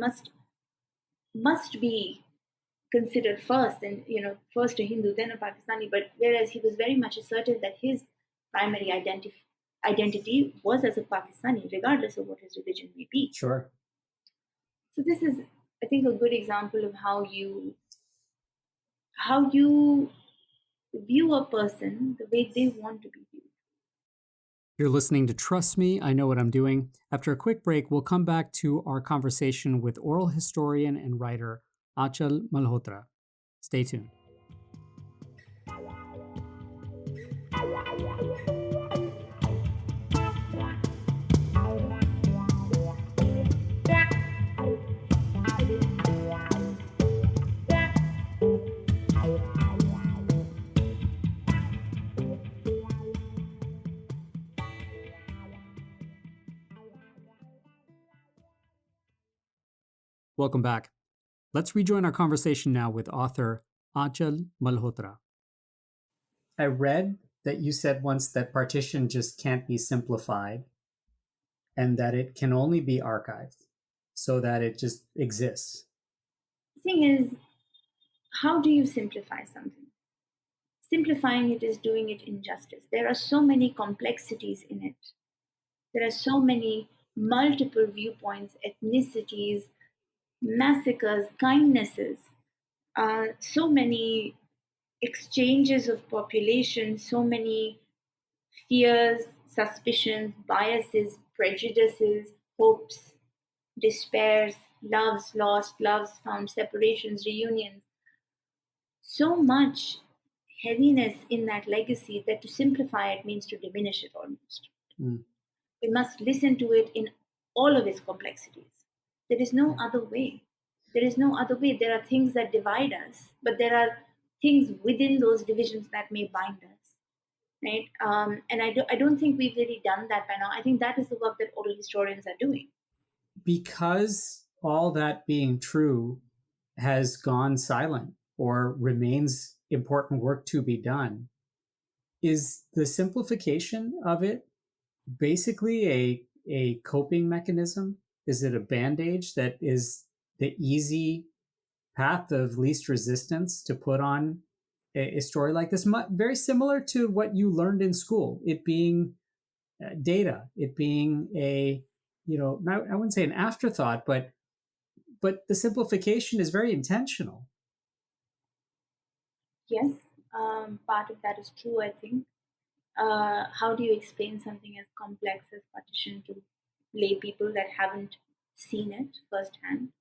must be considered first, and first a Hindu, then a Pakistani. But whereas he was very much assertive that his primary identity was as a Pakistani, regardless of what his religion may be. sure. So this is, I think, a good example of how you view a person the way they want to be viewed. You're listening to Trust Me, I Know What I'm Doing. After a quick break, we'll come back to our conversation with oral historian and writer Aanchal Malhotra. Stay tuned. Welcome back. Let's rejoin our conversation now with author Aanchal Malhotra. I read that you said once that Partition just can't be simplified and that it can only be archived so that it just exists. The thing is, how do you simplify something? Simplifying it is doing it injustice. There are so many complexities in it. There are so many multiple viewpoints, ethnicities, massacres, kindnesses, so many exchanges of population, so many fears, suspicions, biases, prejudices, hopes, despairs, loves lost, loves found, separations, reunions. So much heaviness in that legacy that to simplify it means to diminish it almost. Mm. We must listen to it in all of its complexities. There is no other way. There is no other way. There are things that divide us, but there are things within those divisions that may bind us, right? And I don't think we've really done that by now. I think that is the work that oral historians are doing. Because all that being true has gone silent or remains important work to be done, is the simplification of it basically a coping mechanism? Is it a bandage that is the easy path of least resistance to put on a story like this? Very similar to what you learned in school, it being data, it being a, I wouldn't say an afterthought, but the simplification is very intentional. Yes, part of that is true, I think. How do you explain something as complex as partition to lay people that haven't seen it firsthand?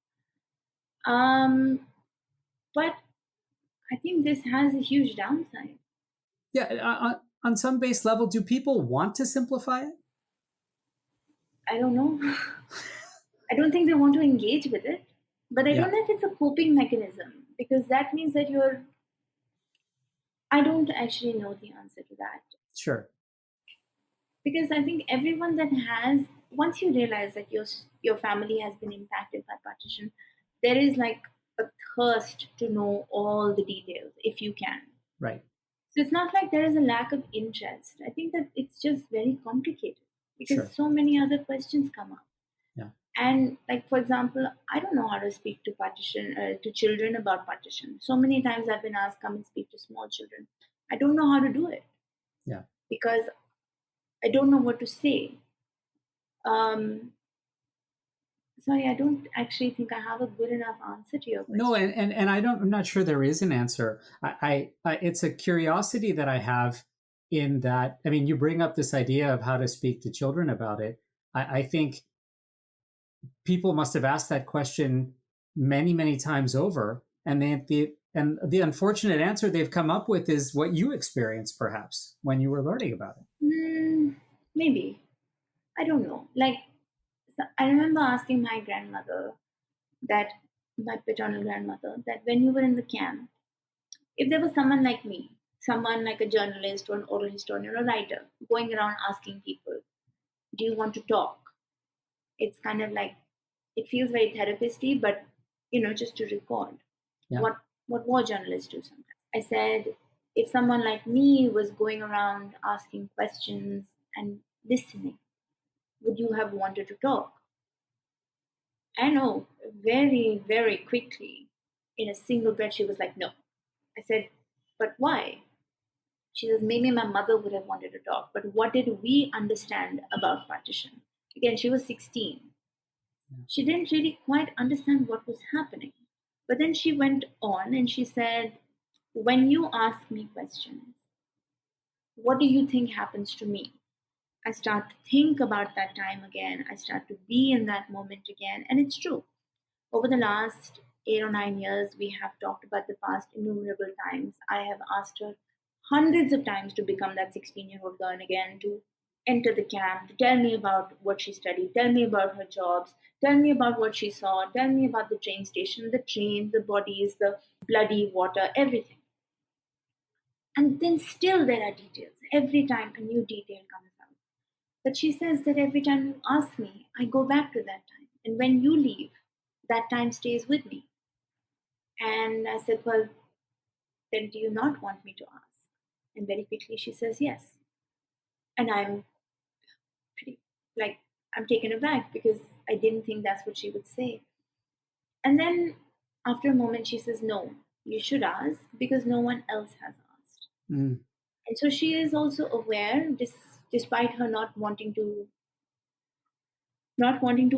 Um, but I think this has a huge downside. Yeah, on some base level, do people want to simplify it? I don't know. I don't think they want to engage with it, but I don't know if it's a coping mechanism because that means that you're. I don't actually know the answer to that. Sure. Because I think everyone that has, once you realize that your family has been impacted by partition, there is like a thirst to know all the details if you can. Right. So it's not like there is a lack of interest. I think that it's just very complicated because so many other questions come up. Yeah. And like for example, I don't know how to speak to partition to children about partition. So many times I've been asked come and speak to small children. I don't know how to do it. Yeah. Because I don't know what to say. Sorry, I don't actually think I have a good enough answer to your question. No, and I'm not sure there is an answer. I it's a curiosity that I have in that. I mean, you bring up this idea of how to speak to children about it. I think people must have asked that question many, many times over, and the unfortunate answer they've come up with is what you experienced, perhaps, when you were learning about it. Maybe. I don't know. Like, I remember asking my grandmother, my paternal grandmother, that when you were in the camp, if there was someone like me, someone like a journalist or an oral historian or a writer, going around asking people, do you want to talk? It's kind of like, it feels very therapist-y, but, just to record what war journalists do sometimes. I said, if someone like me was going around asking questions and listening, would you have wanted to talk? I know, very, very quickly, in a single breath, she was like, no. I said, but why? She says, maybe my mother would have wanted to talk, but what did we understand about partition? Again, she was 16. She didn't really quite understand what was happening. But then she went on and she said, when you ask me questions, what do you think happens to me? I start to think about that time again. I start to be in that moment again. And it's true. Over the last 8 or 9 years, we have talked about the past innumerable times. I have asked her hundreds of times to become that 16-year-old girl again, to enter the camp, to tell me about what she studied, tell me about her jobs, tell me about what she saw, tell me about the train station, the train, the bodies, the bloody water, everything. And then still there are details. Every time a new detail comes out. But she says that every time you ask me, I go back to that time. And when you leave, that time stays with me. And I said, well, then do you not want me to ask? And very quickly she says yes. And I'm pretty, like, I'm taken aback because I didn't think that's what she would say. And then after a moment, she says, no, you should ask because no one else has asked. Mm. And so she is also aware, despite her not wanting to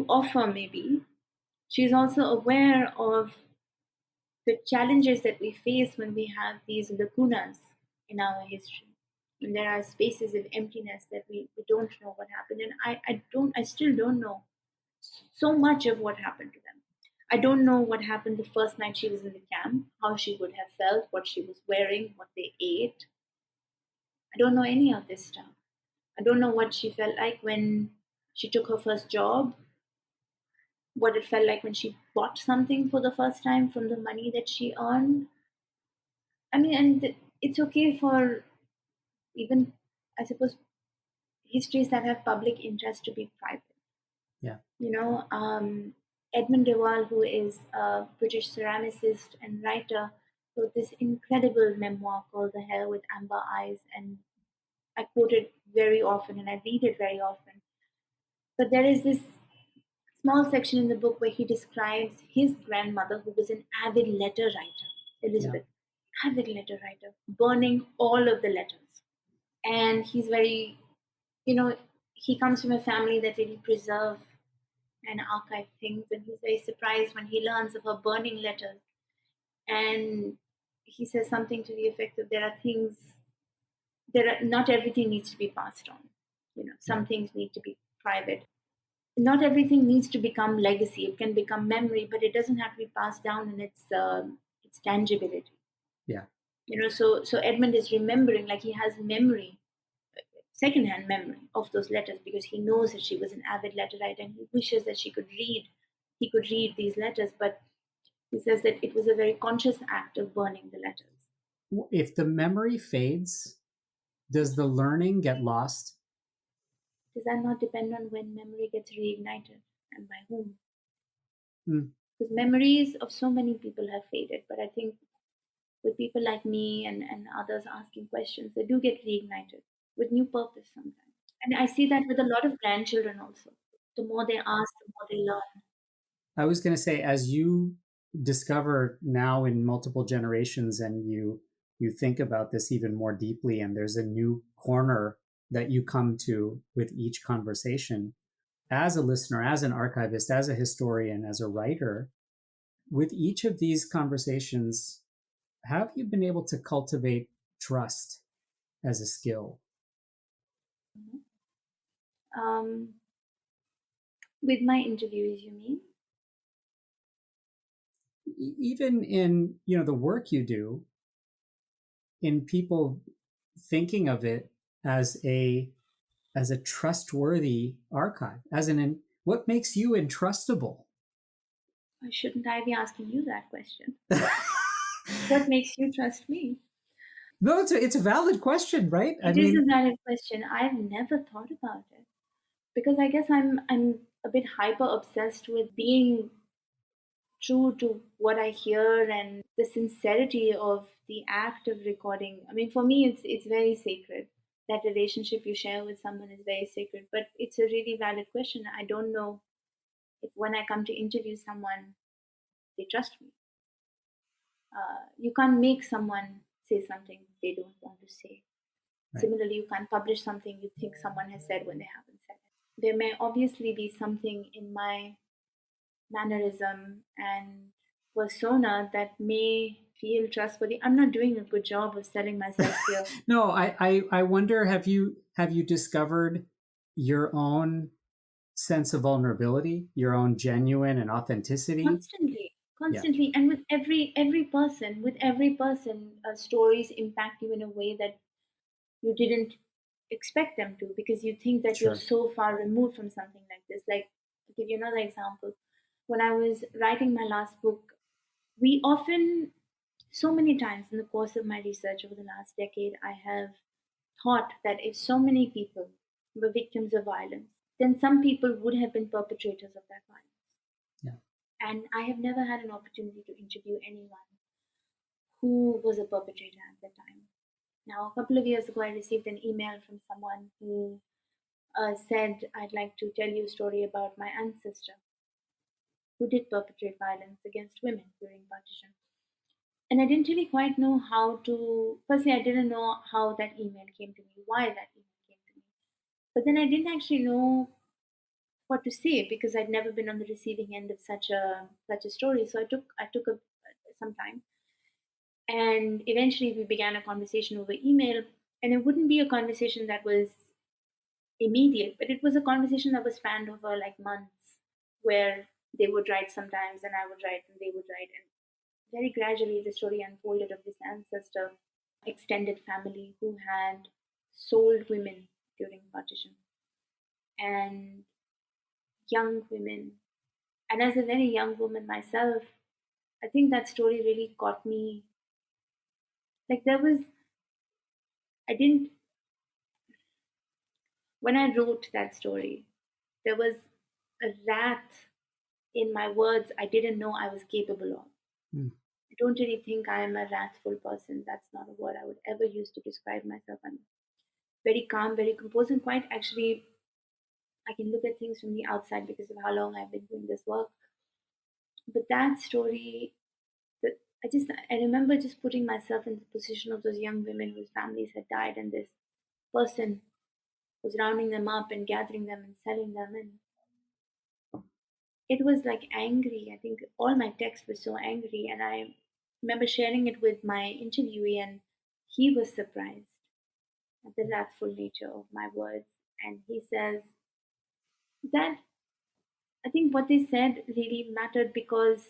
offer, maybe, she's also aware of the challenges that we face when we have these lacunas in our history. And there are spaces of emptiness that we don't know what happened. And I still don't know so much of what happened to them. I don't know what happened the first night she was in the camp, how she would have felt, what she was wearing, what they ate. I don't know any of this stuff. I don't know what she felt like when she took her first job, what it felt like when she bought something for the first time from the money that she earned. I mean, and it's okay for even, I suppose, histories that have public interest to be private. Yeah. You know, Edmund de Waal, who is a British ceramicist and writer, wrote this incredible memoir called The Hare with Amber Eyes, and I quote it very often and I read it very often. But there is this small section in the book where he describes his grandmother, who was an avid letter writer, Elizabeth, avid letter writer, burning all of the letters. And he's very, you know, he comes from a family that really preserve and archive things, and he's very surprised when he learns of her burning letters. And he says something to the effect of not everything needs to be passed on. You know, some things need to be private. Not everything needs to become legacy. It can become memory, but it doesn't have to be passed down in its tangibility. Yeah. You know, so Edmund is remembering, like he has memory, secondhand memory of those letters because he knows that she was an avid letter writer and he wishes that he could read these letters, but he says that it was a very conscious act of burning the letters. If the memory fades, does the learning get lost? Does that not depend on when memory gets reignited and by whom? Mm. Because memories of so many people have faded, but I think with people like me and others asking questions, they do get reignited with new purpose sometimes. And I see that with a lot of grandchildren also. The more they ask, the more they learn. I was going to say, as you discover now in multiple generations and you think about this even more deeply, and there's a new corner that you come to with each conversation, as a listener, as an archivist, as a historian, as a writer, with each of these conversations, have you been able to cultivate trust as a skill? Um, with my interviews, you mean? Even in the work you do, in people thinking of it as a trustworthy archive, what makes you entrustable? Or shouldn't I be asking you that question? What makes you trust me? No, it's a valid question, right? It is a valid question. I've never thought about it because I guess I'm a bit hyper obsessed with being true to what I hear and the sincerity of the act of recording. I mean, for me, it's very sacred. That relationship you share with someone is very sacred. But it's a really valid question. I don't know if when I come to interview someone, they trust me. You can't make someone say something they don't want to say. Right. Similarly, you can't publish something you think someone has said when they haven't said it. There may obviously be something in my mannerism and persona that may feel trustworthy. I'm not doing a good job of selling myself here. No, I wonder, have you discovered your own sense of vulnerability, your own genuine and authenticity? Constantly. Yeah. And with every person, stories impact you in a way that you didn't expect them to, because you think that you're so far removed from something like this. Like, to give you another example, when I was writing my last book, we often, so many times in the course of my research over the last decade, I have thought that if so many people were victims of violence, then some people would have been perpetrators of that violence. Yeah. And I have never had an opportunity to interview anyone who was a perpetrator at the time. Now, a couple of years ago, I received an email from someone who said, I'd like to tell you a story about my ancestor who did perpetrate violence against women during partition. And I didn't really quite know how to. Firstly, I didn't know how that email came to me, why that email came to me. But then I didn't actually know what to say because I'd never been on the receiving end of such a story. So I took some time, and eventually we began a conversation over email. And it wouldn't be a conversation that was immediate, but it was a conversation that was spanned over like months, where they would write sometimes, and I would write, and they would write, and very gradually the story unfolded of this ancestor, extended family who had sold women during partition, and young women. And as a very young woman myself, I think that story really caught me. Like there was, I didn't, when I wrote that story, there was a wrath in my words I didn't know I was capable of. Mm. I don't really think I am a wrathful person. That's not a word I would ever use to describe myself. I'm very calm, very composed, and quite actually, I can look at things from the outside because of how long I've been doing this work. But that story, that I remember just putting myself in the position of those young women whose families had died, and this person was rounding them up and gathering them and selling them, and it was like angry. I think all my text was so angry, and I remember sharing it with my interviewee, and he was surprised at the wrathful nature of my words. And he says that I think what they said really mattered because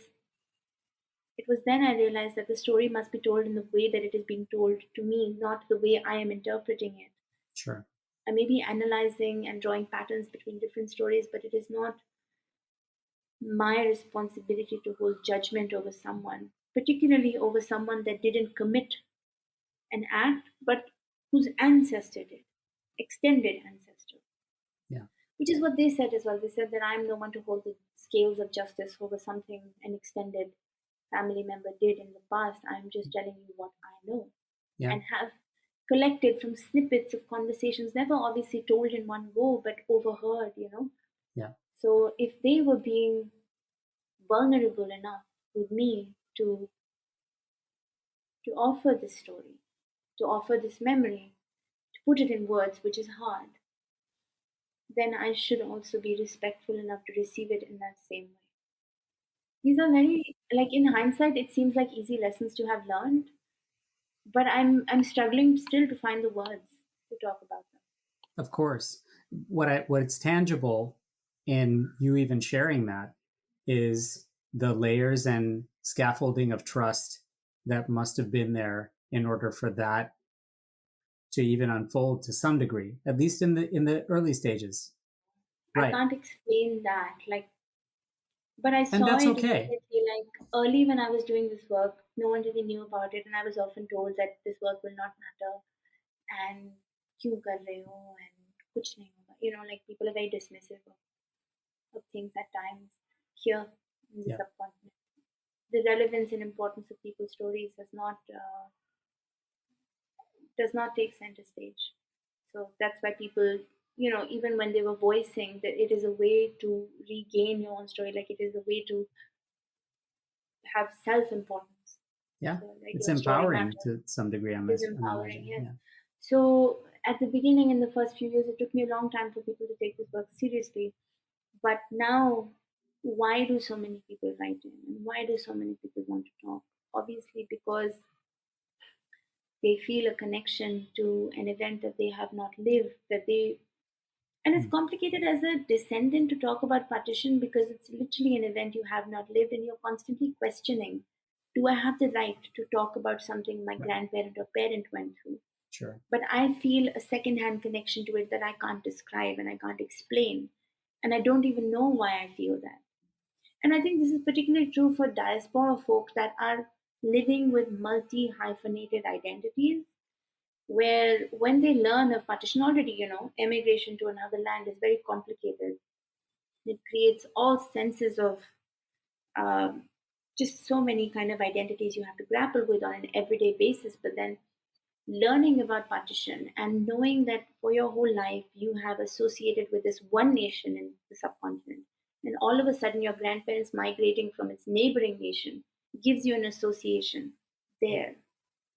it was then I realized that the story must be told in the way that it is being told to me, not the way I am interpreting it. Sure. I may be analyzing and drawing patterns between different stories, but it is not my responsibility to hold judgment over someone, particularly over someone that didn't commit an act, but whose ancestor did, extended ancestor. Yeah. Which is what they said as well. They said that I'm no one to hold the scales of justice over something an extended family member did in the past. I'm just telling you what I know Yeah. and have collected from snippets of conversations, never obviously told in one go, but overheard. Yeah. So if they were being vulnerable enough with me to offer this story, to offer this memory, to put it in words, which is hard, then I should also be respectful enough to receive it in that same way. These are very, like in hindsight, it seems like easy lessons to have learned, but I'm struggling still to find the words to talk about them. Of course. What's tangible in you even sharing that is the layers and scaffolding of trust that must have been there in order for that to even unfold to some degree, at least in the early stages. I Right. can't explain that, like, but I And saw that's it okay. immediately. Like early when I was doing this work, no one really knew about it, and I was often told that this work will not matter and क्यों कर रहे हो and कुछ नहीं होगा. Like people are very dismissive of things at times here in the Yeah. subcontinent. The relevance and importance of people's stories does not take center stage. So that's why people, even when they were voicing that it is a way to regain your own story, like it is a way to have self-importance. Yeah. So like It's your story empowering matters. to some degree, It is I'm empowering, imagining. yes. Yeah. So at the beginning, in the first few years, it took me a long time for people to take this work seriously. But now, why do so many people write in? And why do so many people want to talk? Obviously, because they feel a connection to an event that they have not lived, and it's Mm. complicated as a descendant to talk about partition because it's literally an event you have not lived, and you're constantly questioning, do I have the right to talk about something my Right. grandparent or parent went through? Sure. But I feel a secondhand connection to it that I can't describe and I can't explain. And I don't even know why I feel that. And I think this is particularly true for diaspora folks that are living with multi hyphenated identities, where when they learn of partition already, emigration to another land is very complicated. It creates all senses of just so many kind of identities you have to grapple with on an everyday basis. But then learning about partition and knowing that for your whole life you have associated with this one nation in the subcontinent, and all of a sudden your grandparents migrating from its neighboring nation gives you an association there.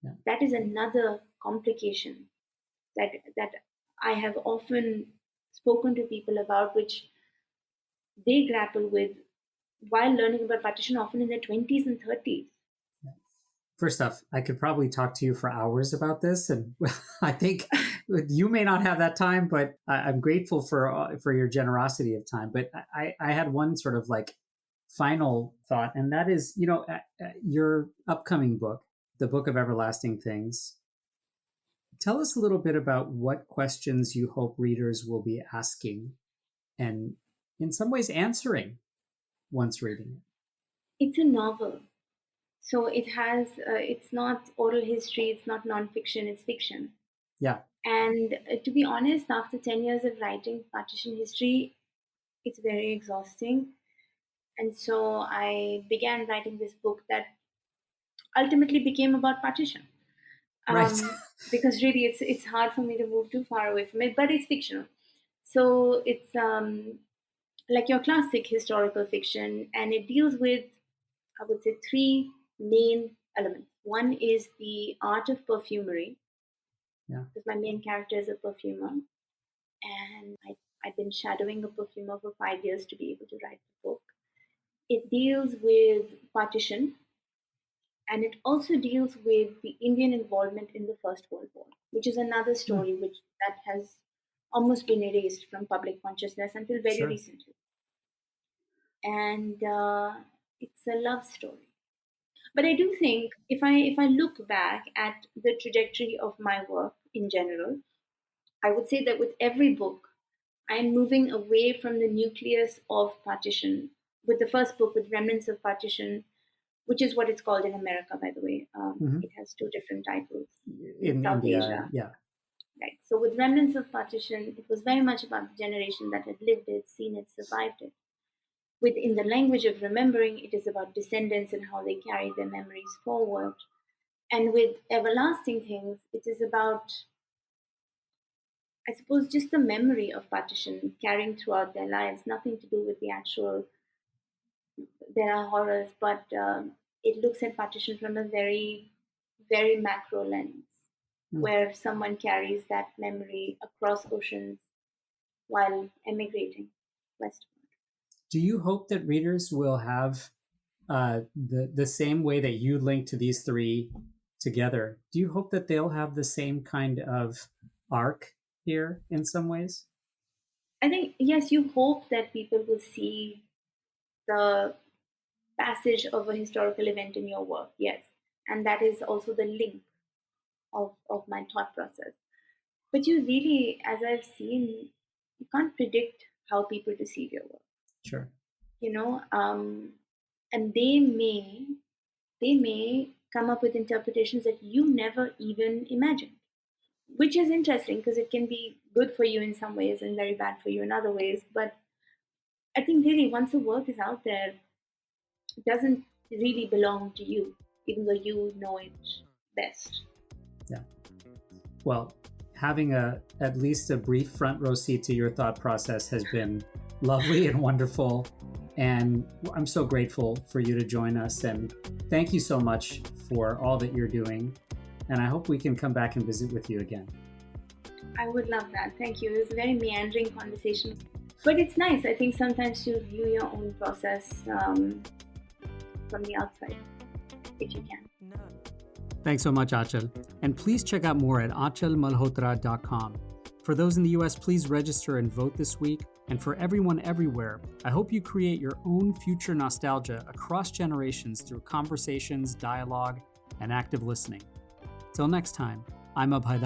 Yeah. That is another complication that I have often spoken to people about, which they grapple with while learning about partition, often in their 20s and 30s. First off, I could probably talk to you for hours about this, and I think you may not have that time, but I'm grateful for your generosity of time. But I had one sort of like final thought, and that is, your upcoming book, The Book of Everlasting Things. Tell us a little bit about what questions you hope readers will be asking, and in some ways answering once reading it. It's a novel. So it has, it's not oral history, it's not nonfiction, it's fiction. Yeah. And to be honest, after 10 years of writing partition history, it's very exhausting. And so I began writing this book that ultimately became about partition. Right. Because really it's hard for me to move too far away from it, but it's fictional. So it's like your classic historical fiction, and it deals with, I would say, three main elements. One is the art of perfumery, because my main character is a perfumer, and I've been shadowing a perfumer for 5 years to be able to write the book. It deals with partition, and it also deals with the Indian involvement in the First World War, which is another story which that has almost been erased from public consciousness until very recently. And it's a love story. But I do think if I look back at the trajectory of my work in general, I would say that with every book, I'm moving away from the nucleus of partition. With the first book, with Remnants of Partition, which is what it's called in America, by the way. It has two different titles in South India, Asia. Yeah. Right. So with Remnants of Partition, it was very much about the generation that had lived it, seen it, survived it. Within the language of remembering, it is about descendants and how they carry their memories forward. And with Everlasting Things, it is about, I suppose, just the memory of partition carrying throughout their lives, nothing to do with the actual, there are horrors, but it looks at partition from a very, very macro lens, where someone carries that memory across oceans while emigrating westward. Do you hope that readers will have the same way that you link to these three together? Do you hope that they'll have the same kind of arc here in some ways? I think, yes, you hope that people will see the passage of a historical event in your work, yes. And that is also the link of my thought process. But you really, as I've seen, you can't predict how people receive your work. Sure. And they may come up with interpretations that you never even imagined, which is interesting because it can be good for you in some ways and very bad for you in other ways. But I think really once the work is out there, it doesn't really belong to you, even though you know it best. Yeah. Well, having at least a brief front row seat to your thought process has been lovely and wonderful. And I'm so grateful for you to join us. And thank you so much for all that you're doing. And I hope we can come back and visit with you again. I would love that. Thank you. It was a very meandering conversation. But it's nice, I think, sometimes to view your own process from the outside, if you can. Thanks so much, Aanchal. And please check out more at aanchalmalhotra.com. For those in the US, please register and vote this week. And for everyone everywhere, I hope you create your own future nostalgia across generations through conversations, dialogue, and active listening. Till next time, I'm Abhay.